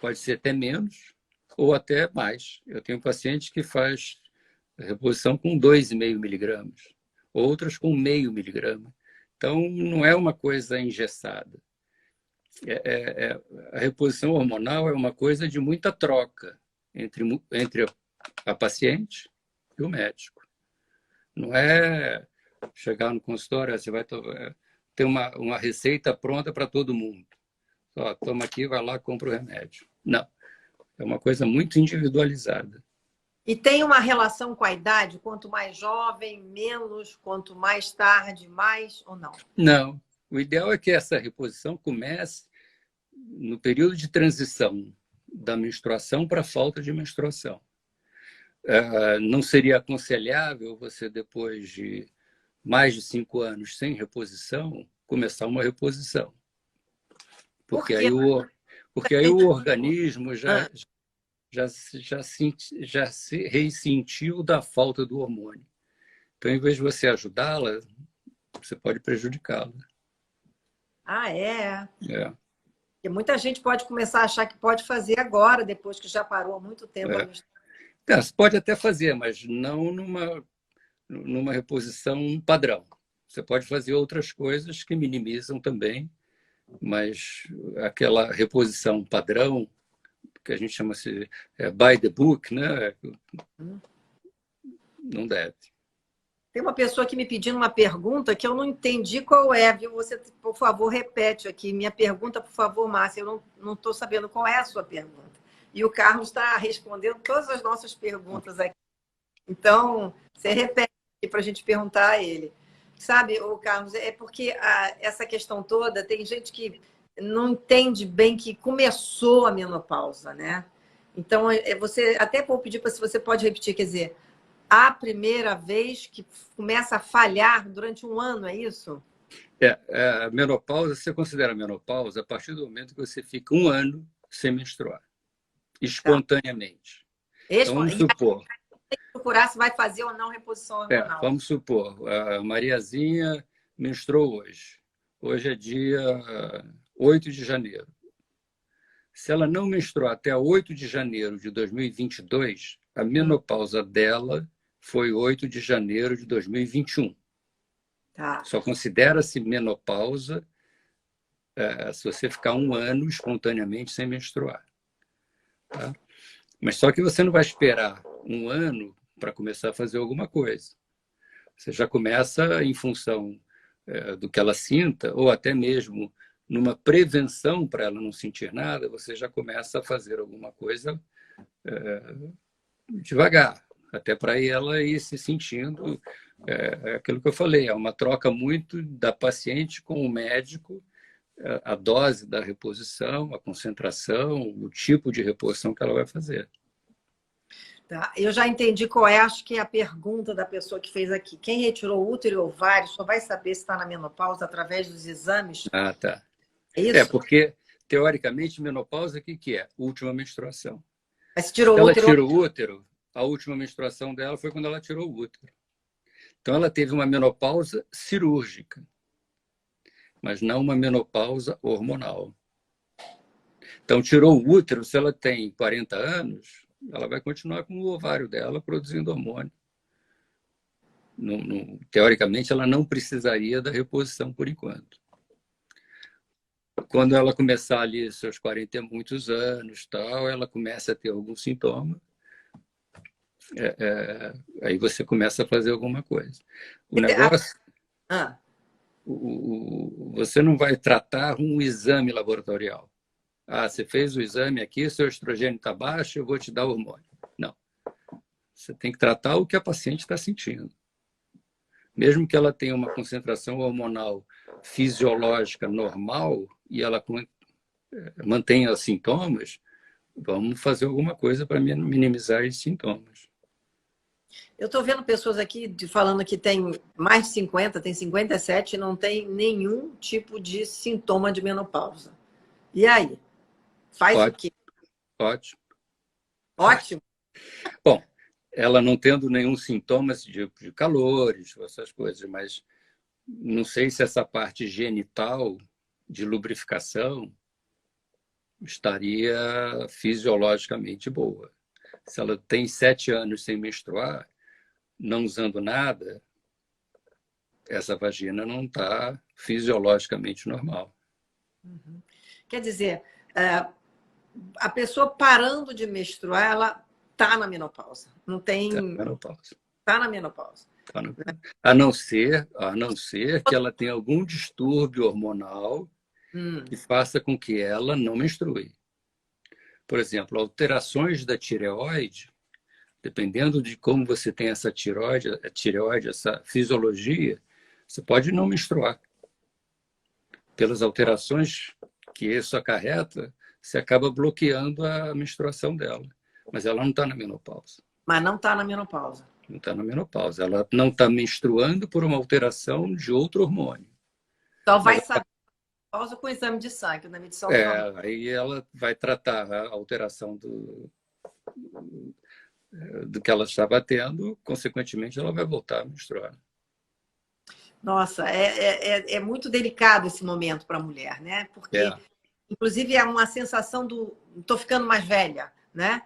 Pode ser até menos ou até mais. Eu tenho paciente que faz reposição com 2,5 miligramas, outras com 0,5 miligrama. Então, não é uma coisa engessada. A reposição hormonal é uma coisa de muita troca entre a paciente e o médico. Não é chegar no consultório, você vai ter uma receita pronta para todo mundo. Só toma aqui, vai lá, compra o remédio. Não. É uma coisa muito individualizada. E tem uma relação com a idade? Quanto mais jovem, menos, quanto mais tarde, mais ou não? Não. O ideal é que essa reposição comece no período de transição da menstruação para a falta de menstruação. Não seria aconselhável você, depois de mais de 5 anos sem reposição, começar uma reposição. Porque aí o organismo já se ressentiu da falta do hormônio. Então, em vez de você ajudá-la, você pode prejudicá-la. Ah, é? É. Porque muita gente pode começar a achar que pode fazer agora, depois que já parou há muito tempo a menstruação. Você pode até fazer, mas não numa reposição padrão. Você pode fazer outras coisas que minimizam também mas aquela reposição padrão, que a gente chama de by the book, né? Não deve. Tem uma pessoa aqui me pedindo uma pergunta que eu não entendi qual é, viu? Você, por favor, repete aqui. Minha pergunta, por favor, Márcia, eu não estou sabendo qual é a sua pergunta. E o Carlos está respondendo todas as nossas perguntas aqui. Então, você repete para a gente perguntar a ele. Sabe, o Carlos, é porque essa questão toda, tem gente que não entende bem que começou a menopausa, né? Então, você até vou pedir para se você pode repetir, quer dizer, a primeira vez que começa a falhar durante um ano, é isso? A menopausa, você considera a menopausa a partir do momento que você fica um ano sem menstruar, espontaneamente. Então, vamos supor. Tem que procurar se vai fazer ou não reposição hormonal. Vamos supor, a Mariazinha menstruou hoje. Hoje é dia 8 de janeiro. Se ela não menstruar até 8 de janeiro de 2022, a menopausa dela foi 8 de janeiro de 2021. Tá. Só considera-se menopausa se você ficar um ano espontaneamente sem menstruar. Tá? Mas só que você não vai esperar um ano para começar a fazer alguma coisa. Você já começa em função do que ela sinta, ou até mesmo numa prevenção para ela não sentir nada, você já começa a fazer alguma coisa devagar, até para ela ir se sentindo aquilo que eu falei, é uma troca muito da paciente com o médico, a dose da reposição, a concentração, o tipo de reposição que ela vai fazer. Tá. Eu já entendi qual é, acho que é a pergunta da pessoa que fez aqui. Quem retirou útero e ovário só vai saber se está na menopausa através dos exames? Ah, tá. É isso? Porque, teoricamente, menopausa, o que é? Última menstruação. Mas se tirou ela útero... tirou o útero, a última menstruação dela foi quando ela tirou o útero. Então, ela teve uma menopausa cirúrgica, mas não uma menopausa hormonal. Então, tirou o útero, se ela tem 40 anos, ela vai continuar com o ovário dela produzindo hormônio. Teoricamente, ela não precisaria da reposição por enquanto. Quando ela começar ali seus 40 e muitos anos, tal, ela começa a ter algum sintoma, aí você começa a fazer alguma coisa. O negócio... Você não vai tratar um exame laboratorial. Ah, você fez o exame aqui, seu estrogênio está baixo, eu vou te dar hormônio. Não. Você tem que tratar o que a paciente está sentindo. Mesmo que ela tenha uma concentração hormonal fisiológica normal e ela mantenha sintomas, vamos fazer alguma coisa para minimizar esses sintomas. Eu estou vendo pessoas aqui falando que tem mais de 50, tem 57 e não tem nenhum tipo de sintoma de menopausa. E aí? Faz o quê? Ótimo. Ótimo. Bom, ela não tendo nenhum sintoma de calores, essas coisas, mas não sei se essa parte genital de lubrificação estaria fisiologicamente boa. Se ela tem 7 anos sem menstruar, não usando nada, essa vagina não está fisiologicamente normal. Quer dizer, a pessoa parando de menstruar, ela está na menopausa. Não tem... Está na menopausa. Está na menopausa. A não ser que ela tenha algum distúrbio hormonal que faça com que ela não menstrue. Por exemplo, alterações da tireoide, dependendo de como você tem essa tireoide, essa fisiologia, você pode não menstruar. Pelas alterações que isso acarreta, você acaba bloqueando a menstruação dela. Mas ela não está na menopausa. Mas não está na menopausa. Não está na menopausa. Ela não está menstruando por uma alteração de outro hormônio. Então vai saber a menopausa com o exame de sangue, na medição aí ela vai tratar a alteração do que ela estava tendo, consequentemente ela vai voltar a menstruar. Nossa, é muito delicado esse momento para a mulher, né? Porque, inclusive, é uma sensação do estou ficando mais velha, né?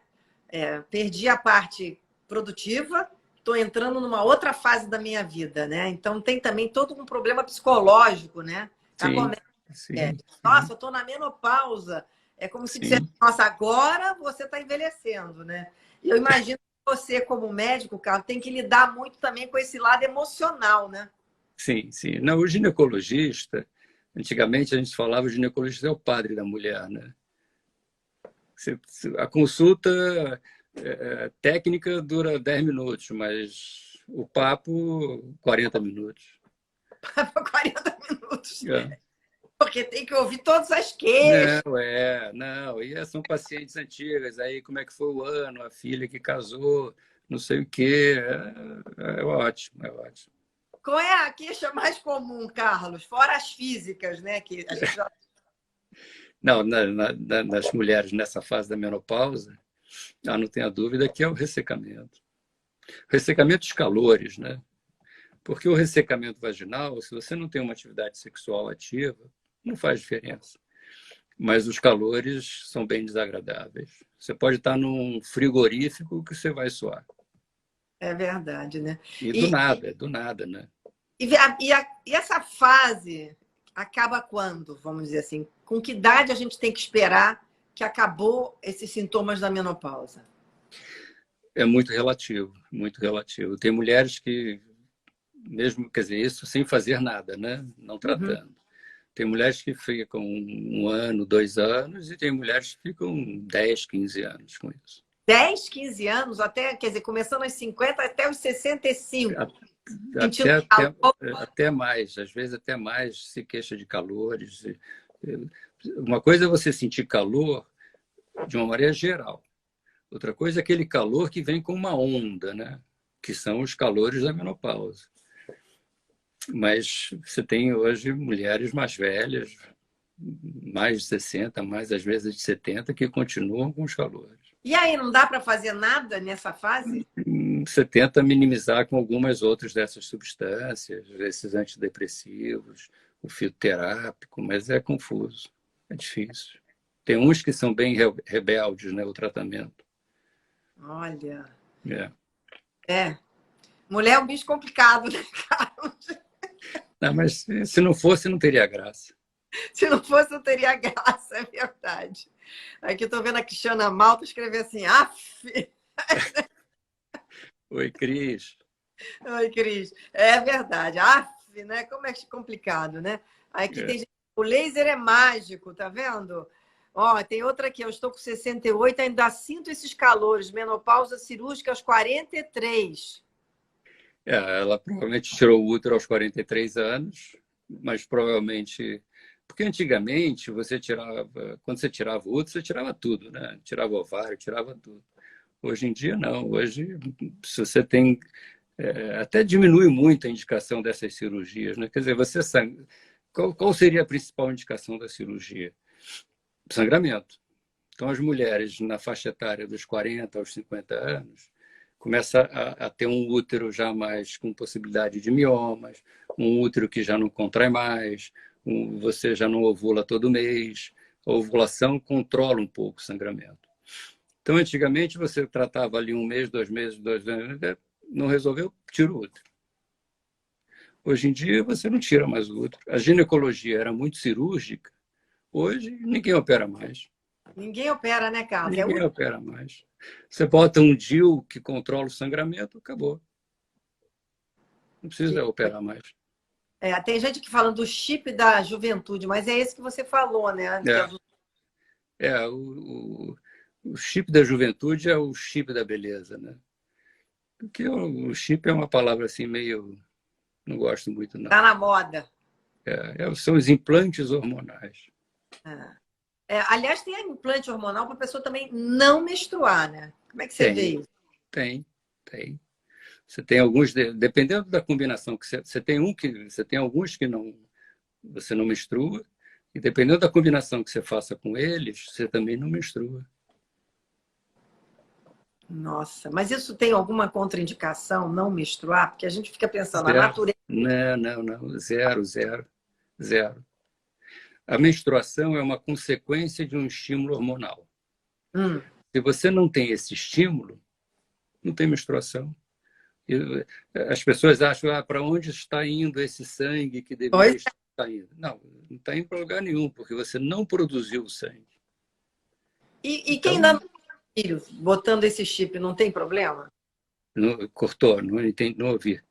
Perdi a parte produtiva, estou entrando numa outra fase da minha vida, né? Então tem também todo um problema psicológico, né? É. sim, Nossa, sim, eu estou na menopausa. É como se dissesse, sim, nossa, agora você está envelhecendo, né? E eu imagino que você, como médico, Carlos, tem que lidar muito também com esse lado emocional, né? sim, sim. Não, o ginecologista, antigamente a gente falava o ginecologista é o padre da mulher, né? A consulta técnica dura 10 minutos, mas o papo, 40 minutos. 40 minutos. É. Porque tem que ouvir todas as queixas. Não. E são pacientes antigas, aí como é que foi o ano, a filha que casou, não sei o quê. É ótimo, é ótimo. Qual é a queixa mais comum, Carlos? Fora as físicas, né? Que a gente já... Não, nas mulheres nessa fase da menopausa, não tenha dúvida que é o ressecamento. O ressecamento dos calores, né? Porque o ressecamento vaginal, se você não tem uma atividade sexual ativa, não faz diferença. Mas os calores são bem desagradáveis. Você pode estar num frigorífico que você vai suar. É verdade, né? E E, do nada, né? e essa fase acaba quando, vamos dizer assim? Com que idade a gente tem que esperar que acabou esses sintomas da menopausa? É muito relativo, muito relativo. Tem mulheres que, mesmo, quer dizer, isso sem fazer nada, né? Não Uhum. tratando. Tem mulheres que ficam 1 ano, 2 anos, e tem mulheres que ficam 10, 15 anos com isso. 10, 15 anos, até, quer dizer, começando aos 50 até os 65, sentindo Até, até, calor. até mais, às vezes até mais se queixa de calores. Uma coisa é você sentir calor de uma maneira geral. Outra coisa é aquele calor que vem com uma onda, né? Que são os calores da menopausa. Mas você tem hoje mulheres mais velhas, mais de 60, mais às vezes de 70, que continuam com os calores. E aí, não dá para fazer nada nessa fase? Você tenta minimizar com algumas outras dessas substâncias, esses antidepressivos, o fitoterápico, mas é confuso, é difícil. Tem uns que são bem rebeldes, né, o tratamento. Olha, É. é. Mulher é um bicho complicado, né, Carlos? Não, mas se não fosse, não teria graça. Se não fosse, não teria graça, é verdade. Aqui estou vendo a Cristiana Malta escrever assim, af. Oi, Cris. Oi, Cris. É verdade, af, né? Como é complicado, né? Aqui É. tem gente, o laser é mágico, tá vendo? Ó, tem outra aqui, eu estou com 68, ainda sinto esses calores, menopausa cirúrgica aos 43. Ela provavelmente tirou o útero aos 43 anos, mas provavelmente. Porque antigamente você tirava, quando você tirava o útero, você tirava tudo, né? Tirava o ovário, tirava tudo. Hoje em dia, não. Hoje, se você tem. Até diminui muito a indicação dessas cirurgias, né? Quer dizer, você qual seria a principal indicação da cirurgia? Sangramento. Então, as mulheres na faixa etária dos 40 aos 50 anos começa a ter um útero já mais com possibilidade de miomas, um útero que já não contrai mais, você já não ovula todo mês, a ovulação controla um pouco o sangramento. Então, antigamente, você tratava ali 1 mês, 2 meses, 2 anos, não resolveu, tira o útero. Hoje em dia, você não tira mais o útero. A ginecologia era muito cirúrgica, hoje ninguém opera mais. Ninguém opera, né, Carlos? Ninguém opera mais. Você bota um DIU que controla o sangramento, acabou. Não precisa operar mais. Tem gente que fala do chip da juventude, mas é esse que você falou, né? Que é É, do... o chip da juventude é o chip da beleza, né? Porque o chip é uma palavra assim meio... Não gosto muito, Tá não. na moda. São os implantes hormonais. Aliás, tem implante hormonal para a pessoa também não menstruar, né? Como é que você vê Tem, isso? tem, tem. Você tem alguns, dependendo da combinação que você tem você tem alguns que não, você não menstrua, e dependendo da combinação que você faça com eles, você também não menstrua. Nossa, mas isso tem alguma contraindicação, não menstruar? Porque a gente fica pensando, a Zero. natureza. Não. Zero, zero, zero. A menstruação é uma consequência de um estímulo hormonal. Hum, Se você não tem esse estímulo, não tem menstruação. As pessoas acham, para onde está indo esse sangue que deveria pois estar ainda. Não está indo para lugar nenhum, porque você não produziu o sangue. E Então, quem ainda não tem filho, botando esse chip, não tem problema? cortou, não ouvi.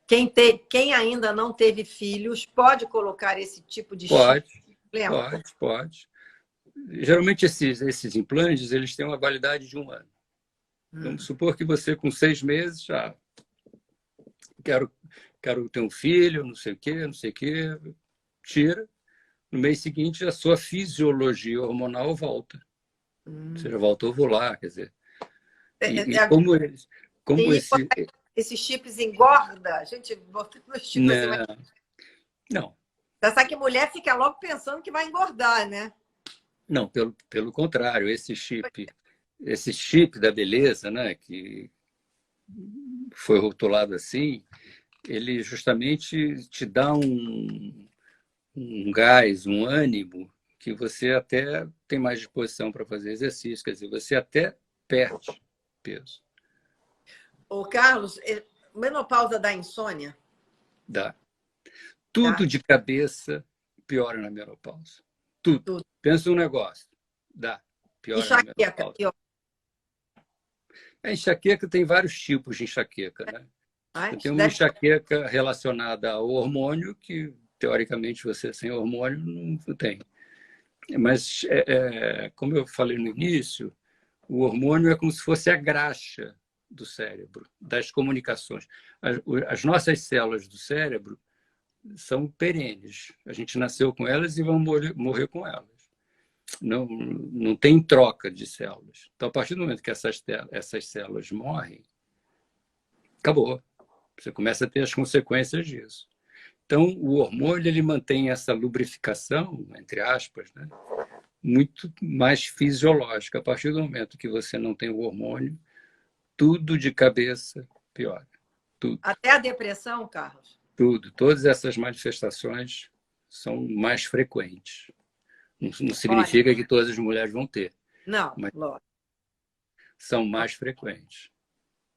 Quem ainda não teve filhos pode colocar esse tipo de chip? Pode, Problema? pode. Geralmente, esses implantes, eles têm uma validade de 1 ano. Vamos supor que você, com 6 meses, já quero ter um filho, não sei o quê, tira. No mês seguinte, a sua fisiologia hormonal volta. Você já volta a ovular, quer dizer. E como E esse... esses chips engorda? A gente botando os chips assim, mas Não, você sabe que mulher fica logo pensando que vai engordar, né? não, pelo contrário, esse chip da beleza, né, que foi rotulado assim, ele justamente te dá um gás, um ânimo, que você até tem mais disposição para fazer exercício, quer dizer, você até perde peso. Ô, Carlos, menopausa dá insônia? Dá. Tá? Tudo de cabeça piora na menopausa. Tudo. Tudo. Pensa um negócio. Dá. Piora na Enxaqueca, menopausa. pior. A enxaqueca tem vários tipos de enxaqueca, né? Você Mas tem uma deve... enxaqueca relacionada ao hormônio, que teoricamente você sem hormônio não tem. Mas, como eu falei no início, o hormônio é como se fosse a graxa do cérebro, das comunicações. As nossas células do cérebro são perenes. A gente nasceu com elas e vamos morrer com elas. Não tem troca de células. Então, a partir do momento que essas células morrem, acabou. Você começa a ter as consequências disso. Então, o hormônio ele mantém essa lubrificação, entre aspas, né, muito mais fisiológica. A partir do momento que você não tem o hormônio, tudo de cabeça piora. Tudo, Até a depressão, Carlos? tudo. Todas essas manifestações são mais frequentes. Não Olha, significa que todas as mulheres vão ter, não, mas lógico. são mais frequentes.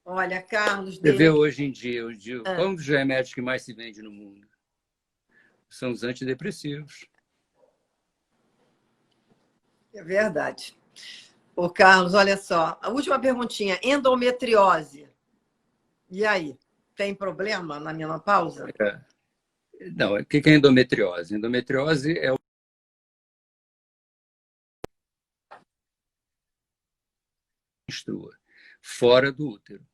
Olha, Carlos, Você dele vê aqui. hoje em dia, qual é um dos remédios que mais se vende no mundo? São os antidepressivos. É verdade. Ô, Carlos, olha só. A última perguntinha. Endometriose. E aí? Tem problema na menopausa? Não, o que é endometriose? Endometriose é o menstrua, fora do útero.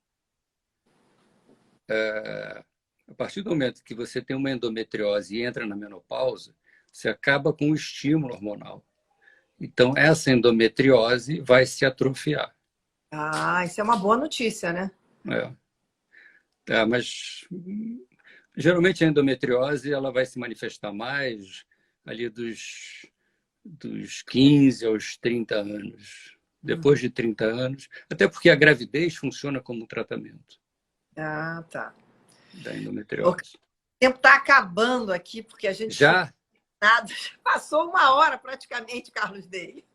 A partir do momento que você tem uma endometriose e entra na menopausa, você acaba com o estímulo hormonal. Então, essa endometriose vai se atrofiar. Ah, isso é uma boa notícia, né? Mas geralmente a endometriose ela vai se manifestar mais ali dos 15 aos 30 anos. Depois de 30 anos, até porque a gravidez funciona como tratamento Ah, tá. da O endometriose. tempo está acabando aqui, porque a gente ficou Já? nada. Passou 1 hora praticamente, Carlos dele.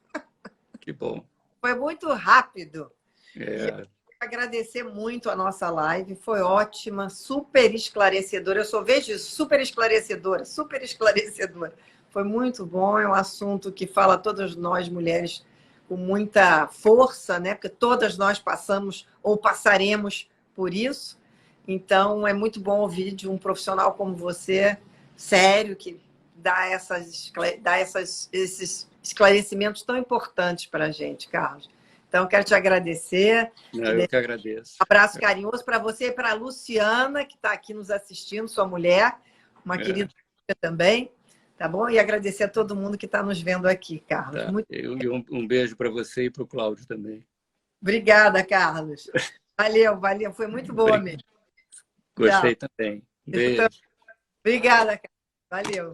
Que bom. Foi muito rápido. E eu É, quero agradecer muito a nossa live. Foi ótima, super esclarecedora. Eu só vejo isso, super esclarecedora, super esclarecedora. Foi muito bom. É um assunto que fala a todas nós, mulheres, com muita força, né? Porque todas nós passamos ou passaremos por isso. Então, é muito bom ouvir de um profissional como você, sério, que dá esses esclarecimentos tão importantes para a gente, Carlos. Então, quero te agradecer. eu que agradeço. Um abraço carinhoso para você e para a Luciana, que está aqui nos assistindo, sua mulher, uma querida amiga também, tá bom? E agradecer a todo mundo que está nos vendo aqui, Carlos. Tá. Muito E um beijo para você e para o Cláudio também. obrigada, Carlos. Valeu, valeu. Foi muito boa mesmo. Gostei Tchau. também. Beijo. Obrigada, Carlos. Valeu.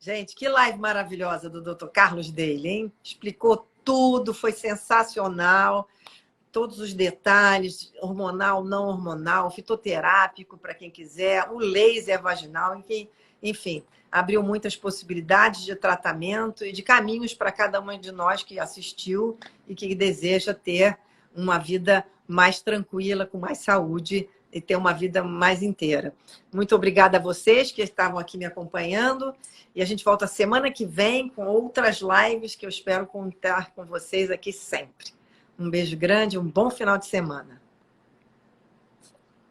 Gente, que live maravilhosa do Dr. Carlos Daly, hein? Explicou tudo, foi sensacional. Todos os detalhes, hormonal, não hormonal, fitoterápico para quem quiser, o laser vaginal, enfim, abriu muitas possibilidades de tratamento e de caminhos para cada uma de nós que assistiu e que deseja ter uma vida mais tranquila, com mais saúde e ter uma vida mais inteira. Muito obrigada a vocês que estavam aqui me acompanhando. E a gente volta semana que vem com outras lives que eu espero contar com vocês aqui sempre. Um beijo grande, um bom final de semana.